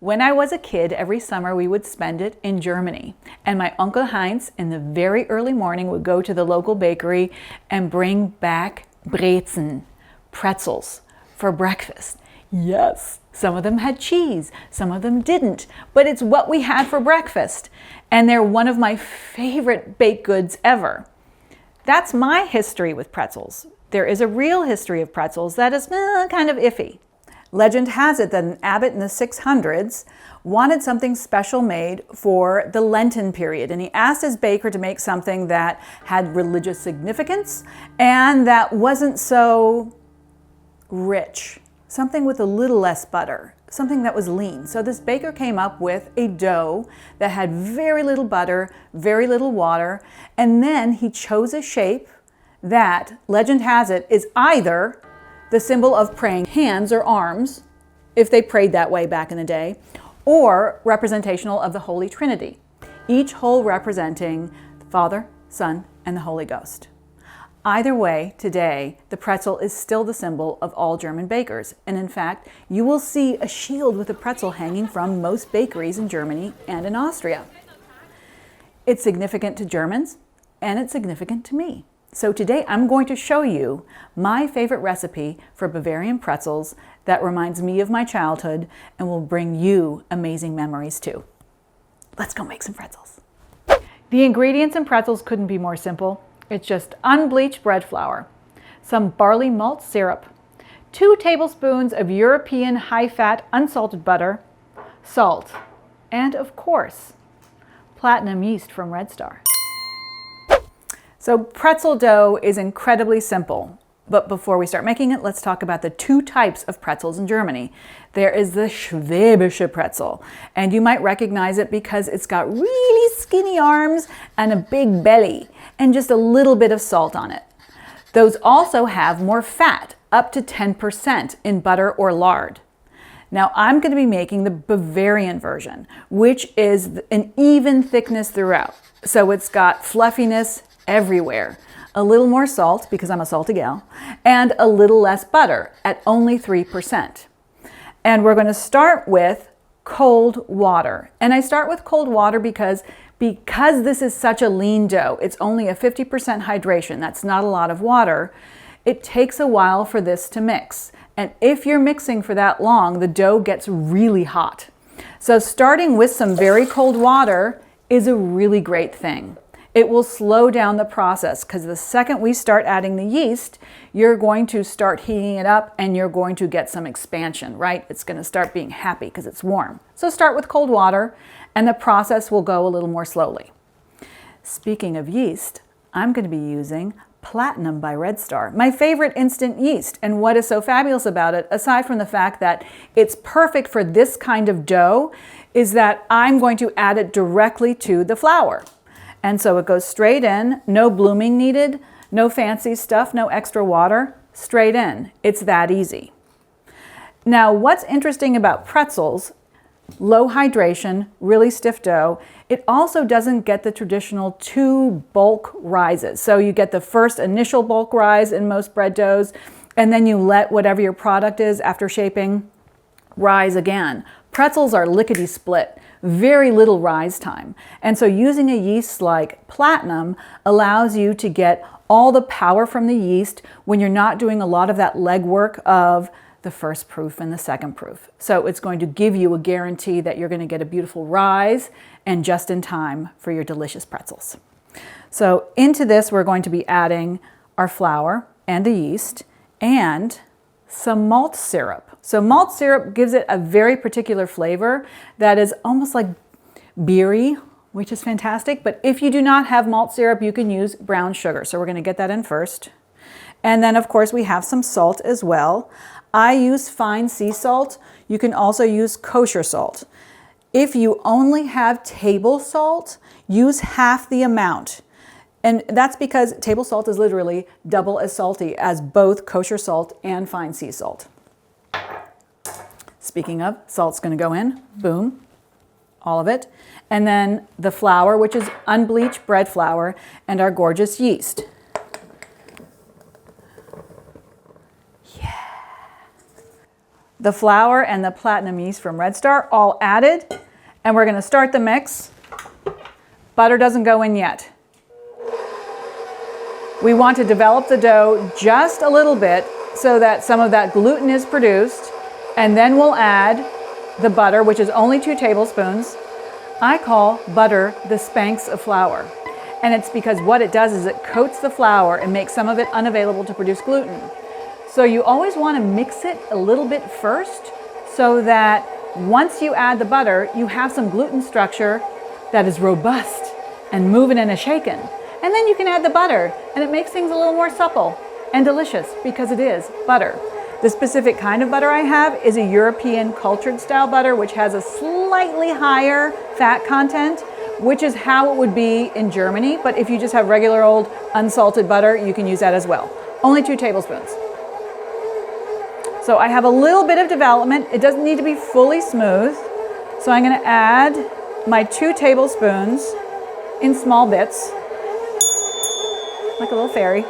When I was a kid, every summer we would spend it in Germany. And my Uncle Heinz, in the very early morning, would go to the local bakery and bring back Brezen, pretzels, for breakfast. Yes, some of them had cheese, some of them didn't, but it's what we had for breakfast. And they're one of my favorite baked goods ever. That's my history with pretzels. There is a real history of pretzels that is kind of iffy. Legend has it that an abbot in the 600s wanted something special made for the Lenten period, and he asked his baker to make something that had religious significance and that wasn't so rich, something with a little less butter, something that was lean. So this baker came up with a dough that had very little butter, very little water, and then he chose a shape that, legend has it, is either the symbol of praying hands or arms, if they prayed that way back in the day, or representational of the Holy Trinity, each hole representing the Father, Son, and the Holy Ghost. Either way, today, the pretzel is still the symbol of all German bakers, and in fact, you will see a shield with a pretzel hanging from most bakeries in Germany and in Austria. It's significant to Germans, and it's significant to me. So today I'm going to show you my favorite recipe for Bavarian pretzels that reminds me of my childhood and will bring you amazing memories too. Let's go make some pretzels. The ingredients in pretzels couldn't be more simple. It's just unbleached bread flour, some barley malt syrup, 2 tablespoons of European high-fat unsalted butter, salt, and of course, platinum yeast from Red Star. So pretzel dough is incredibly simple, but before we start making it, let's talk about the 2 types of pretzels in Germany. There is the Schwäbische Pretzel, and you might recognize it because it's got really skinny arms and a big belly, and just a little bit of salt on it. Those also have more fat, up to 10% in butter or lard. Now I'm going to be making the Bavarian version, which is an even thickness throughout. So it's got fluffiness everywhere, a little more salt because I'm a salty gal, and a little less butter at only 3%. And we're going to start with cold water. And I start with cold water because this is such a lean dough, it's only a 50% hydration, that's not a lot of water, it takes a while for this to mix. And if you're mixing for that long, the dough gets really hot. So starting with some very cold water is a really great thing. It will slow down the process because the second we start adding the yeast, you're going to start heating it up and you're going to get some expansion, right? It's going to start being happy because it's warm. So start with cold water and the process will go a little more slowly. Speaking of yeast, I'm going to be using Platinum by Red Star, my favorite instant yeast. And what is so fabulous about it, aside from the fact that it's perfect for this kind of dough, is that I'm going to add it directly to the flour. And so it goes straight in, no blooming needed, no fancy stuff, no extra water, straight in. It's that easy. Now, what's interesting about pretzels, low hydration, really stiff dough, it also doesn't get the traditional 2 bulk rises. So you get the first initial bulk rise in most bread doughs, and then you let whatever your product is after shaping rise again. Pretzels are lickety split, very little rise time. And so using a yeast like Platinum allows you to get all the power from the yeast when you're not doing a lot of that legwork of the first proof and the second proof. So it's going to give you a guarantee that you're going to get a beautiful rise and just in time for your delicious pretzels. So into this, we're going to be adding our flour and the yeast and some malt syrup. So malt syrup gives it a very particular flavor that is almost like beery, which is fantastic. But if you do not have malt syrup, you can use brown sugar. So we're going to get that in first. And then of course we have some salt as well. I use fine sea salt. You can also use kosher salt. If you only have table salt, use half the amount. And that's because table salt is literally double as salty as both kosher salt and fine sea salt. Speaking of, salt's going to go in, boom, all of it. And then the flour, which is unbleached bread flour, and our gorgeous yeast. Yeah. the flour and the platinum yeast from Red Star all added, and we're going to start the mix. Butter doesn't go in yet. We want to develop the dough just a little bit so that some of that gluten is produced, and then we'll add the butter, which is only 2 tablespoons. I call butter the Spanx of flour, and it's because what it does is it coats the flour and makes some of it unavailable to produce gluten. So you always want to mix it a little bit first so that once you add the butter, you have some gluten structure that is robust and moving and shaken. And then you can add the butter, and it makes things a little more supple and delicious because it is butter. The specific kind of butter I have is a European cultured style butter, which has a slightly higher fat content, which is how it would be in Germany. But if you just have regular old unsalted butter, you can use that as well. Only 2 tablespoons. So I have a little bit of development. It doesn't need to be fully smooth. So I'm going to add my 2 tablespoons in small bits, like a little fairy.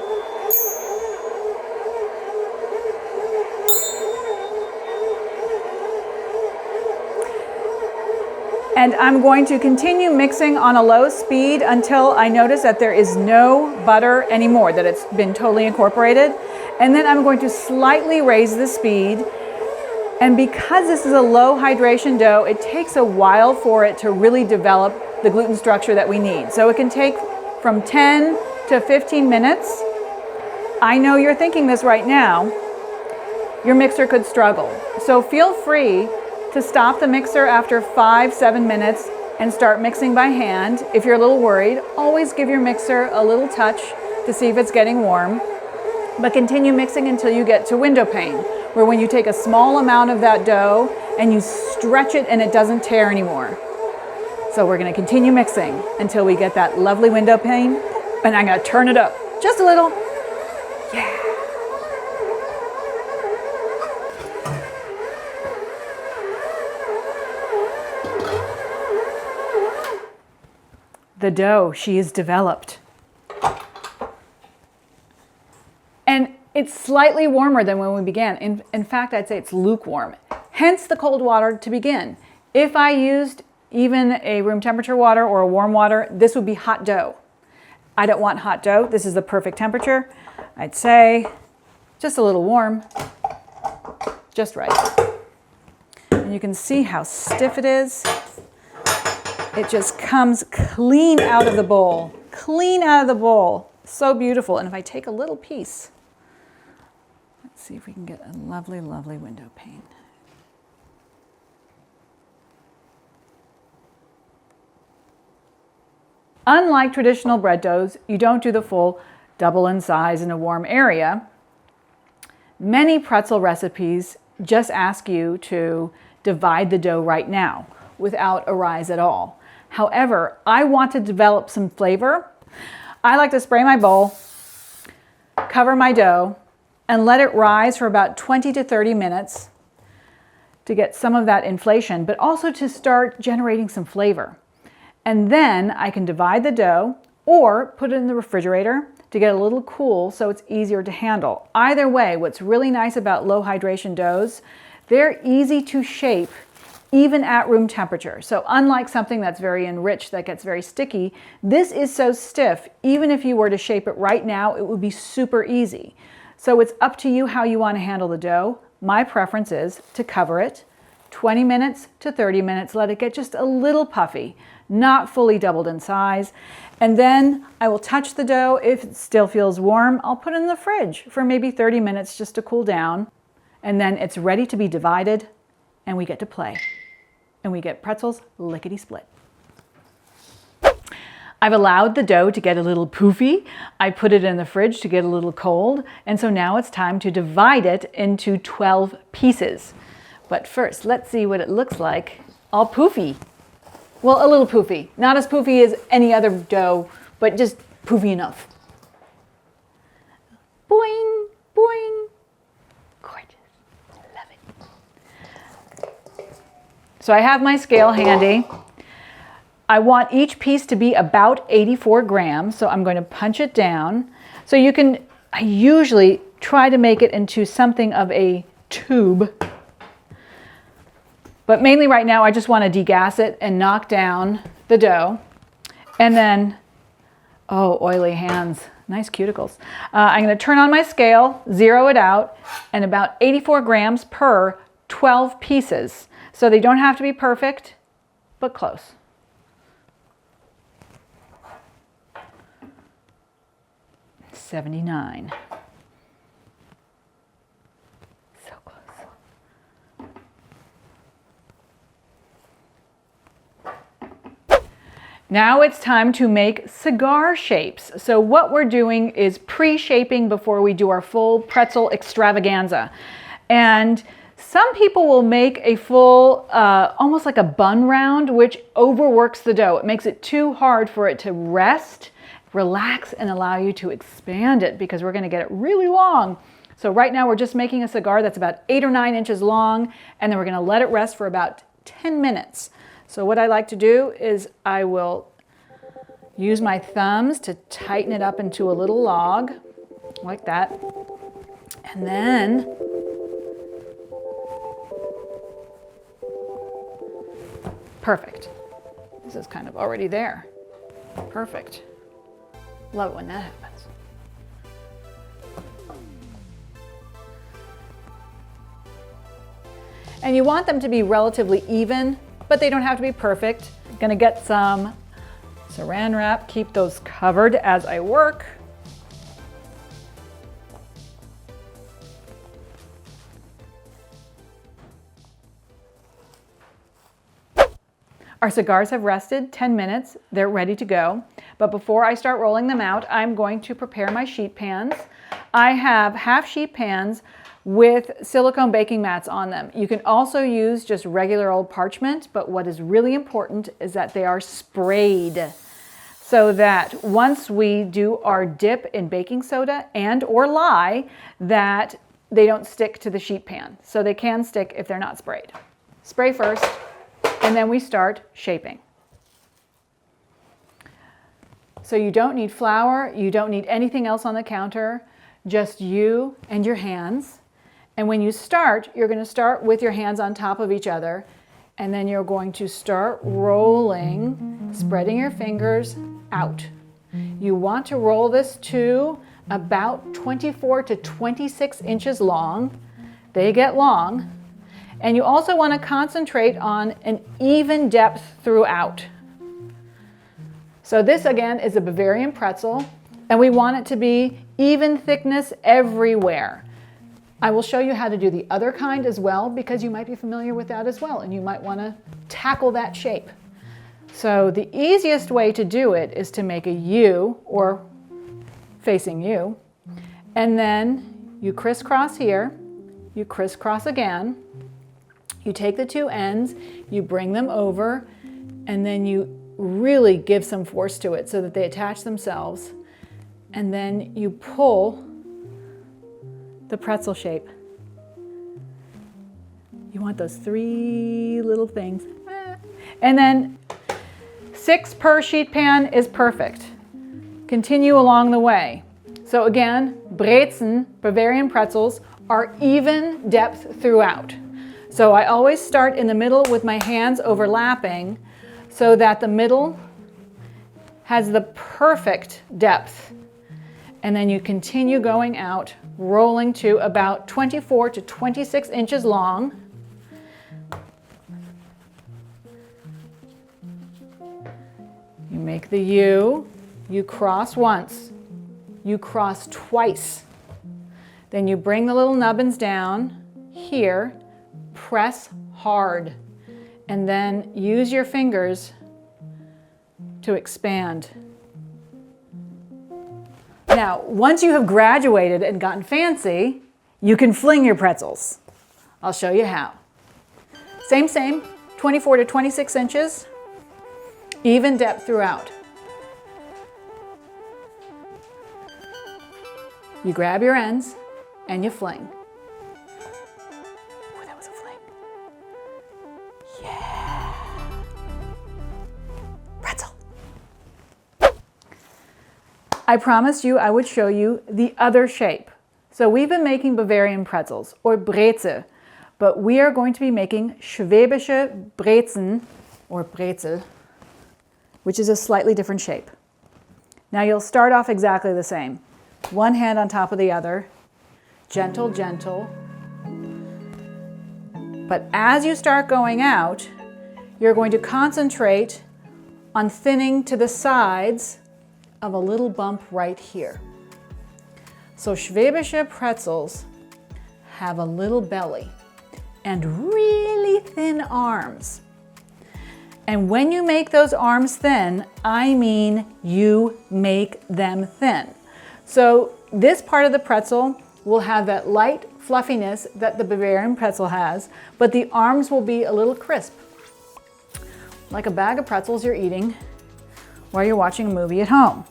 And I'm going to continue mixing on a low speed until I notice that there is no butter anymore, that it's been totally incorporated. And then I'm going to slightly raise the speed. And because this is a low hydration dough, it takes a while for it to really develop the gluten structure that we need. So it can take from 10 to 15 minutes. I know you're thinking this right now. Your mixer could struggle. So feel free to stop the mixer after 5-7 minutes and start mixing by hand. If you're a little worried, always give your mixer a little touch to see if it's getting warm. But continue mixing until you get to window pane, where when you take a small amount of that dough and you stretch it and it doesn't tear anymore. So we're going to continue mixing until we get that lovely window pane, and I'm going to turn it up just a little. Yeah. The dough, she is developed. And it's slightly warmer than when we began. In fact, I'd say it's lukewarm. Hence the cold water to begin. If I used even a room temperature water or a warm water, this would be hot dough. I don't want hot dough. This is the perfect temperature. I'd say just a little warm, just right. And you can see how stiff it is. It just comes clean out of the bowl, clean out of the bowl. So beautiful. And if I take a little piece, let's see if we can get a lovely, lovely window pane. Unlike traditional bread doughs, you don't do the full double in size in a warm area. Many pretzel recipes just ask you to divide the dough right now without a rise at all. However, I want to develop some flavor. I like to spray my bowl, cover my dough, and let it rise for about 20 to 30 minutes to get some of that inflation, but also to start generating some flavor. And then I can divide the dough or put it in the refrigerator to get a little cool so it's easier to handle. Either way, what's really nice about low hydration doughs, they're easy to shape even at room temperature. So unlike something that's very enriched that gets very sticky, this is so stiff, even if you were to shape it right now, it would be super easy. So it's up to you how you want to handle the dough. My preference is to cover it 20 minutes to 30 minutes, let it get just a little puffy, not fully doubled in size. And then I will touch the dough. If it still feels warm, I'll put it in the fridge for maybe 30 minutes just to cool down. And then it's ready to be divided and we get to play. And we get pretzels lickety-split. I've allowed the dough to get a little poofy. I put it in the fridge to get a little cold. And so now it's time to divide it into 12 pieces. But first, let's see what it looks like all poofy. Well, a little poofy. Not as poofy as any other dough, but just poofy enough. Boing, boing. Gorgeous. Love it. So I have my scale handy. I want each piece to be about 84 grams, so I'm going to punch it down. So you can, I usually try to make it into something of a tube But mainly right now, I just want to degas it and knock down the dough. And then, oh, oily hands, nice cuticles. I'm going to turn on my scale, zero it out, and about 84 grams per 12 pieces. So they don't have to be perfect, but close. $79. So close. Now it's time to make cigar shapes. So what we're doing is pre-shaping before we do our full pretzel extravaganza. And some people will make a full, almost like a bun round, which overworks the dough. It makes it too hard for it to rest, relax, and allow you to expand it because we're gonna get it really long. So right now we're just making a cigar that's about 8 or 9 inches long, and then we're gonna let it rest for about 10 minutes. So what I like to do is I will use my thumbs to tighten it up into a little log, like that. And then perfect. This is kind of already there. Perfect. Love it when that happens. And you want them to be relatively even, but they don't have to be perfect. I'm gonna get some saran wrap, keep those covered as I work. Our cigars have rested 10 minutes. They're ready to go. But before I start rolling them out, I'm going to prepare my sheet pans. I have half sheet pans with silicone baking mats on them. You can also use just regular old parchment, but what is really important is that they are sprayed so that once we do our dip in baking soda and or lye, that they don't stick to the sheet pan. So they can stick if they're not sprayed. Spray first, and then we start shaping. So you don't need flour, you don't need anything else on the counter, just you and your hands. And when you start, you're going to start with your hands on top of each other, and then you're going to start rolling, spreading your fingers out. You want to roll this to about 24 to 26 inches long. They get long. And you also want to concentrate on an even depth throughout. So this again is a Bavarian pretzel, and we want it to be even thickness everywhere. I will show you how to do the other kind as well, because you might be familiar with that as well, and you might want to tackle that shape. So the easiest way to do it is to make a U, or facing you, and then you crisscross here, you crisscross again, you take the two ends, you bring them over, and then you really give some force to it so that they attach themselves, and then you pull the pretzel shape. You want those 3 little things. And then 6 per sheet pan is perfect. Continue along the way. So again, Brezen, Bavarian pretzels, are even depth throughout. So I always start in the middle with my hands overlapping so that the middle has the perfect depth. And then you continue going out, rolling to about 24 to 26 inches long. You make the U, you cross once, you cross twice. Then you bring the little nubbins down here, press hard, and then use your fingers to expand. Now, once you have graduated and gotten fancy, you can fling your pretzels. I'll show you how. Same, 24 to 26 inches, even depth throughout. You grab your ends and you fling. Oh, that was a fling. Yeah. Pretzel. I promised you I would show you the other shape. So we've been making Bavarian pretzels, or Brezel, but we are going to be making Schwäbische Brezen, or Pretzel, which is a slightly different shape. Now you'll start off exactly the same. One hand on top of the other, gentle, gentle. But as you start going out, you're going to concentrate on thinning to the sides of a little bump right here. So Schwäbische Pretzels have a little belly and really thin arms. And when you make those arms thin, I mean you make them thin. So this part of the pretzel will have that light fluffiness that the Bavarian pretzel has, but the arms will be a little crisp, like a bag of pretzels you're eating while you're watching a movie at home.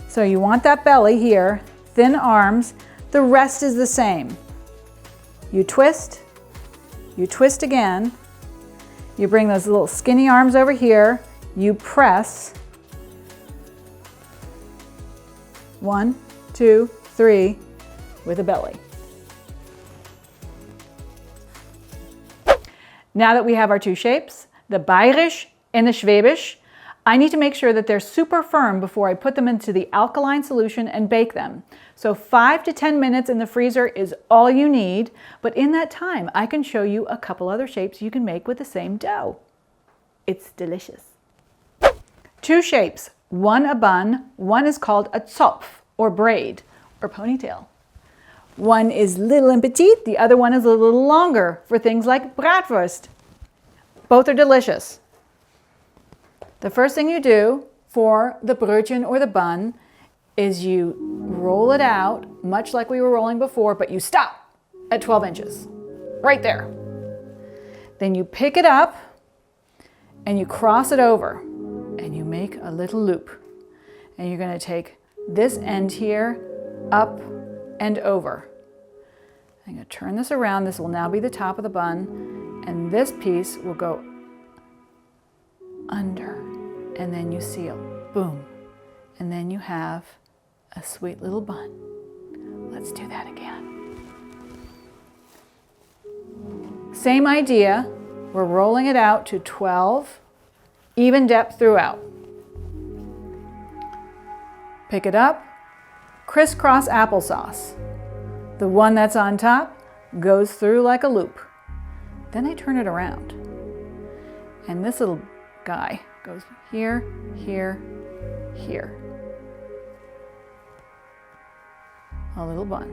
So you want that belly here, thin arms. The rest is the same. You twist again. You bring those little skinny arms over here. You press. 1, 2, 3 with a belly. Now that we have our two shapes, the Bayerisch and the Schwäbisch, I need to make sure that they're super firm before I put them into the alkaline solution and bake them. So 5 to 10 minutes in the freezer is all you need, but in that time, I can show you a couple other shapes you can make with the same dough. It's delicious. Two shapes, one a bun, one is called a Zopf, or braid, or ponytail. One is little and petite, the other one is a little longer for things like bratwurst. Both are delicious. The first thing you do for the brötchen or the bun is you roll it out, much like we were rolling before, but you stop at 12 inches, right there. Then you pick it up and you cross it over and you make a little loop. And you're going to take this end here up and over. I'm going to turn this around. This will now be the top of the bun, and this piece will go under, and then you seal, boom. And then you have a sweet little bun. Let's do that again. Same idea, we're rolling it out to 12, even depth throughout. Pick it up, crisscross applesauce. The one that's on top goes through like a loop. Then I turn it around. And this little guy goes here, here, here. A little bun.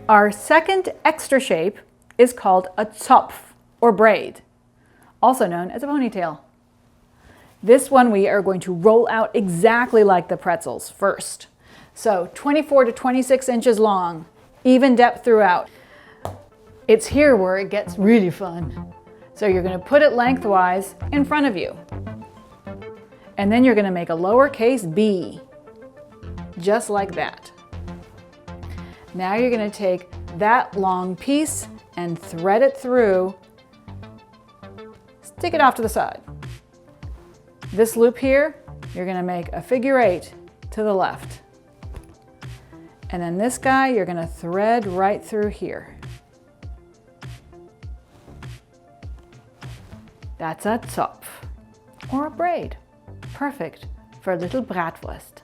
Our second extra shape is called a Zopf, or braid, also known as a ponytail. This one we are going to roll out exactly like the pretzels first. So 24 to 26 inches long, even depth throughout. It's here where it gets really fun. So you're going to put it lengthwise in front of you. And then you're going to make a lowercase b, just like that. Now you're going to take that long piece and thread it through, stick it off to the side. This loop here, you're going to make a figure 8 to the left. And then this guy, you're going to thread right through here. That's a Zopf, or a braid. Perfect for a little bratwurst.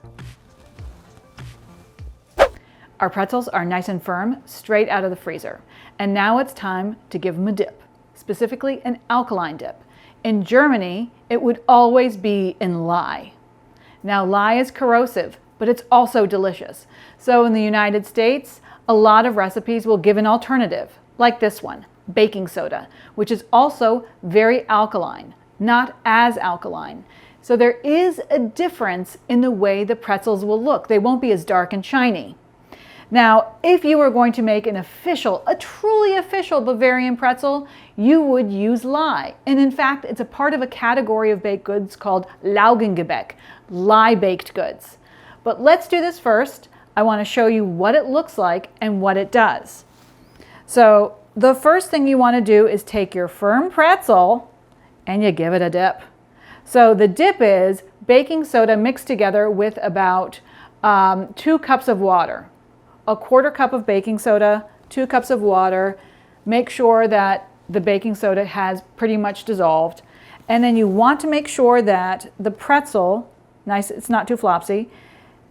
Our pretzels are nice and firm, straight out of the freezer. And now it's time to give them a dip, specifically an alkaline dip. In Germany, it would always be in lye. Now, lye is corrosive, but it's also delicious. So in the United States, a lot of recipes will give an alternative, like this one, baking soda, which is also very alkaline, not as alkaline. So there is a difference in the way the pretzels will look. They won't be as dark and shiny. Now, if you were going to make an official, a truly official Bavarian pretzel, you would use lye. And in fact, it's a part of a category of baked goods called Laugengebäck, lye baked goods. But let's do this first. I want to show you what it looks like and what it does. So the first thing you want to do is take your firm pretzel and you give it a dip. So the dip is baking soda mixed together with about 2 cups of water, a 1/4 cup of baking soda, 2 cups of water. Make sure that the baking soda has pretty much dissolved. And then you want to make sure that the pretzel, nice, it's not too flopsy,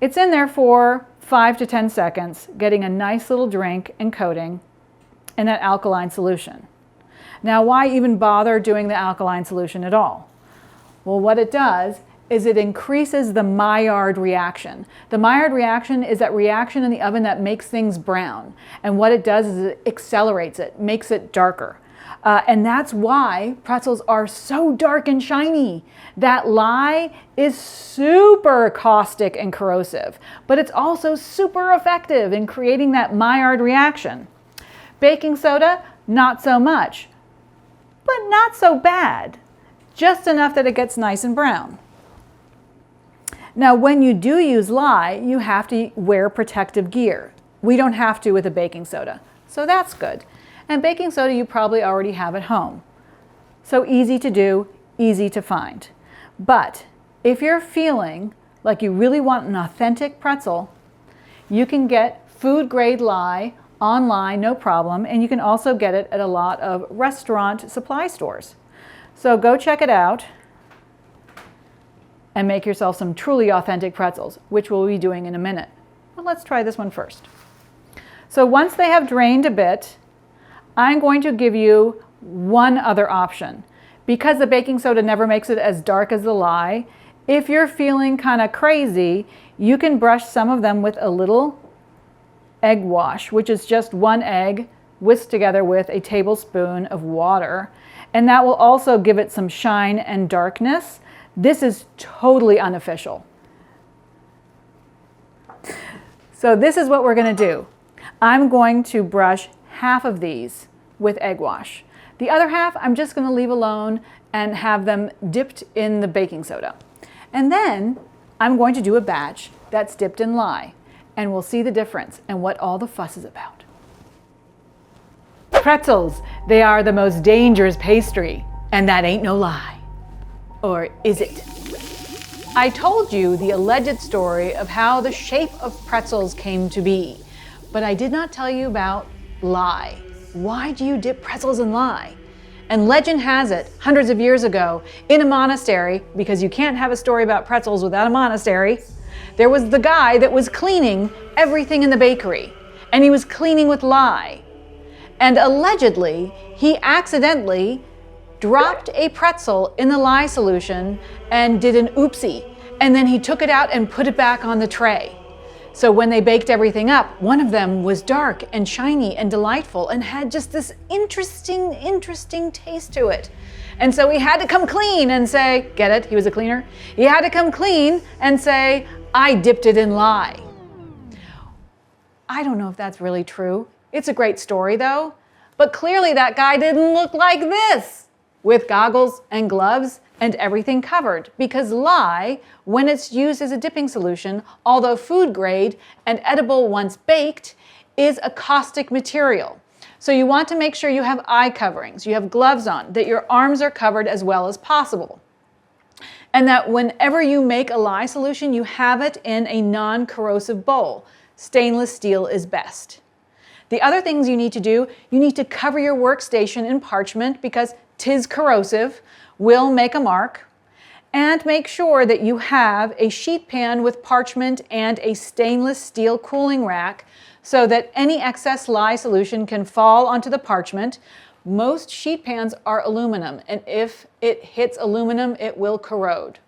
it's in there for 5 to 10 seconds, getting a nice little drink and coating in that alkaline solution. Now, why even bother doing the alkaline solution at all? Well, what it does is it increases the Maillard reaction. The Maillard reaction is that reaction in the oven that makes things brown. And what it does is it accelerates it, makes it darker. And that's why pretzels are so dark and shiny. That lye is super caustic and corrosive, but it's also super effective in creating that Maillard reaction. Baking soda, not so much, but not so bad. Just enough that it gets nice and brown. Now, when you do use lye, you have to wear protective gear. We don't have to with a baking soda, so that's good. And baking soda you probably already have at home. So easy to do, easy to find. But if you're feeling like you really want an authentic pretzel, you can get food grade lye online, no problem, and you can also get it at a lot of restaurant supply stores. So go check it out and make yourself some truly authentic pretzels, which we'll be doing in a minute. But let's try this one first. So once they have drained a bit, I'm going to give you one other option. Because the baking soda never makes it as dark as the lye, if you're feeling kind of crazy, you can brush some of them with a little egg wash, which is just 1 egg whisked together with a tablespoon of water. And that will also give it some shine and darkness. This is totally unofficial. So this is what we're going to do. I'm going to brush half of these with egg wash. The other half I'm just going to leave alone and have them dipped in the baking soda. And then I'm going to do a batch that's dipped in lye, and we'll see the difference and what all the fuss is about. Pretzels, they are the most dangerous pastry, and that ain't no lie. Or is it? I told you the alleged story of how the shape of pretzels came to be, but I did not tell you about lye. Why do you dip pretzels in lye? And legend has it, hundreds of years ago, in a monastery, because you can't have a story about pretzels without a monastery, there was the guy that was cleaning everything in the bakery, and he was cleaning with lye. And allegedly, he accidentally dropped a pretzel in the lye solution and did an oopsie, and then he took it out and put it back on the tray. So when they baked everything up, one of them was dark and shiny and delightful and had just this interesting taste to it. And so he had to come clean and say, get it? He was a cleaner. He had to come clean and say, I dipped it in lye. I don't know if that's really true. It's a great story though, but clearly that guy didn't look like this, with goggles and gloves and everything covered, because lye, when it's used as a dipping solution, although food grade and edible once baked, is a caustic material. So you want to make sure you have eye coverings, you have gloves on, that your arms are covered as well as possible. And that whenever you make a lye solution, you have it in a non-corrosive bowl. Stainless steel is best. The other things you need to do, you need to cover your workstation in parchment because 'tis corrosive, will make a mark, and make sure that you have a sheet pan with parchment and a stainless steel cooling rack so that any excess lye solution can fall onto the parchment. Most sheet pans are aluminum, and if it hits aluminum, it will corrode.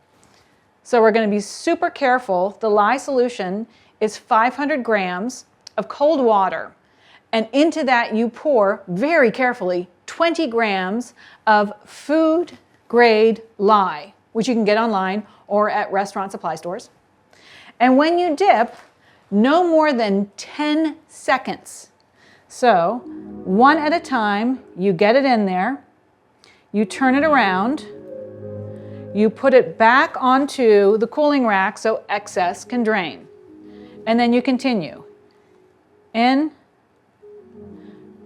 So we're going to be super careful. The lye solution is 500 grams of cold water, and into that you pour, very carefully, 20 grams of food grade lye, which you can get online or at restaurant supply stores. And when you dip, no more than 10 seconds. So one at a time, you get it in there, you turn it around, you put it back onto the cooling rack so excess can drain. And then you continue. In,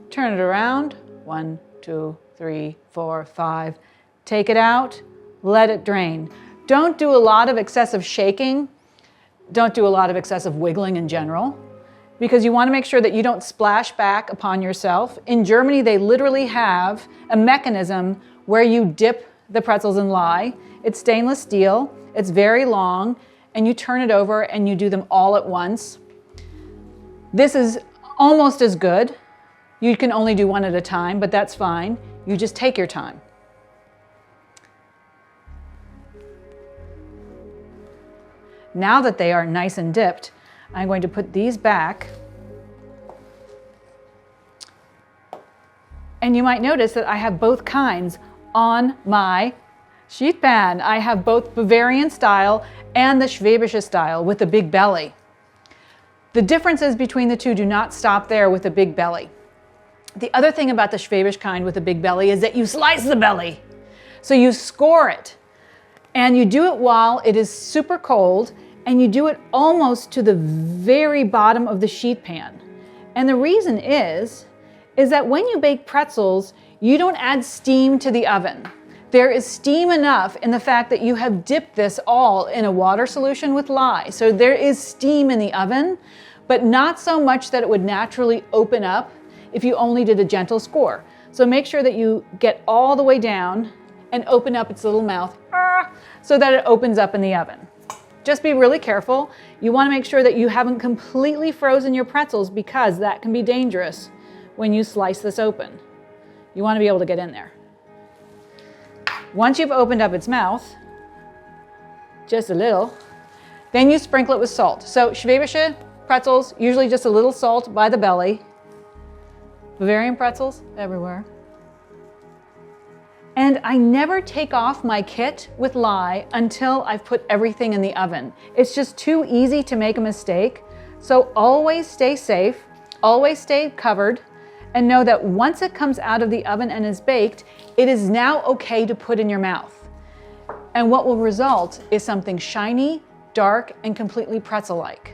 turn it around, 1, 2, 3, 4, 5. Take it out, let it drain. Don't do a lot of excessive shaking. don't do a lot of excessive wiggling in general, because you want to make sure that you don't splash back upon yourself. In Germany, they literally have a mechanism where you dip the pretzels in lye. It's stainless steel, it's very long, and you turn it over and you do them all at once. This is almost as good. You can only do one at a time, but that's fine. You just take your time. Now that they are nice and dipped, I'm going to put these back. And you might notice that I have both kinds on my sheet pan. I have both Bavarian style and the Schwäbisch style with a big belly. The differences between the two do not stop there with a big belly. The other thing about the Schwäbisch kind with a big belly is that you slice the belly. So you score it. And you do it while it is super cold, and you do it almost to the very bottom of the sheet pan. And the reason is that when you bake pretzels, you don't add steam to the oven. There is steam enough in the fact that you have dipped this all in a water solution with lye. So there is steam in the oven, but not so much that it would naturally open up if you only did a gentle score. So make sure that you get all the way down and open up its little mouth so that it opens up in the oven. Just be really careful. You want to make sure that you haven't completely frozen your pretzels, because that can be dangerous when you slice this open. You want to be able to get in there. Once you've opened up its mouth, just a little, then you sprinkle it with salt. So Schwäbische pretzels, usually just a little salt by the belly. Bavarian pretzels, everywhere. And I never take off my kit with lye until I've put everything in the oven. It's just too easy to make a mistake. So always stay safe, always stay covered, and know that once it comes out of the oven and is baked, it is now okay to put in your mouth. And what will result is something shiny, dark, and completely pretzel-like.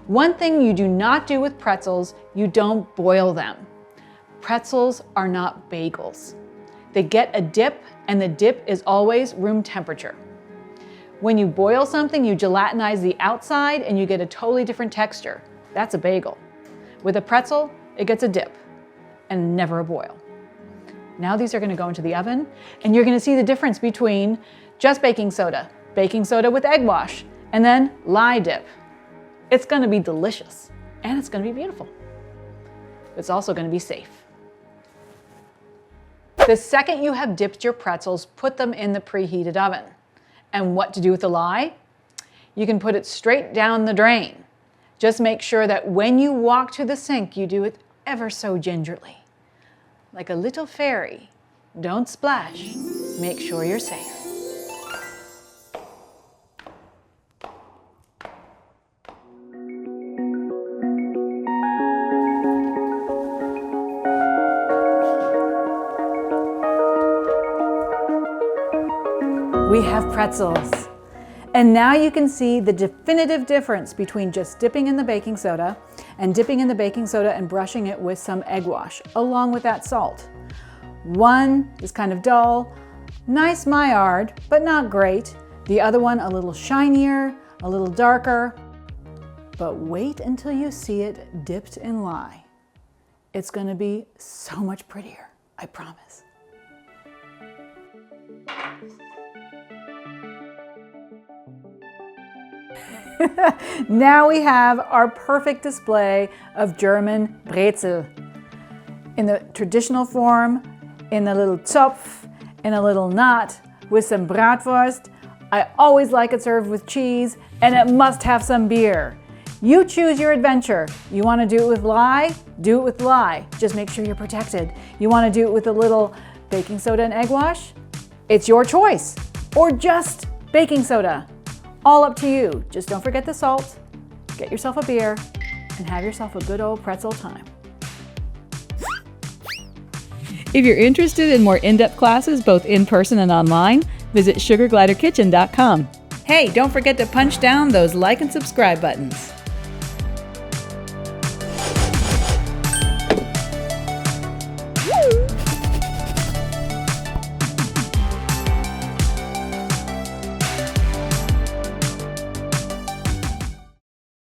One thing you do not do with pretzels, you don't boil them. Pretzels are not bagels. They get a dip, and the dip is always room temperature. When you boil something, you gelatinize the outside and you get a totally different texture. That's a bagel. With a pretzel, it gets a dip and never a boil. Now these are going to go into the oven, and you're going to see the difference between just baking soda with egg wash, and then lye dip. It's going to be delicious, and it's going to be beautiful. It's also going to be safe. The second you have dipped your pretzels, put them in the preheated oven. And what to do with the lye? You can put it straight down the drain. Just make sure that when you walk to the sink, you do it ever so gingerly. Like a little fairy. Don't splash. Make sure you're safe. We have pretzels. And now you can see the definitive difference between just dipping in the baking soda and dipping in the baking soda and brushing it with some egg wash, along with that salt. One is kind of dull, nice Maillard, but not great. The other one a little shinier, a little darker. But wait until you see it dipped in lye. It's going to be so much prettier, I promise. Now we have our perfect display of German Pretzel. In the traditional form, in a little Zopf, in a little knot, with some bratwurst. I always like it served with cheese, and it must have some beer. You choose your adventure. You want to do it with lye? Do it with lye. Just make sure you're protected. You want to do it with a little baking soda and egg wash? It's your choice. Or just baking soda. All up to you. Just don't forget the salt, get yourself a beer, and have yourself a good old pretzel time. If you're interested in more in-depth classes, both in person and online, visit sugargliderkitchen.com. Hey, don't forget to punch down those like and subscribe buttons.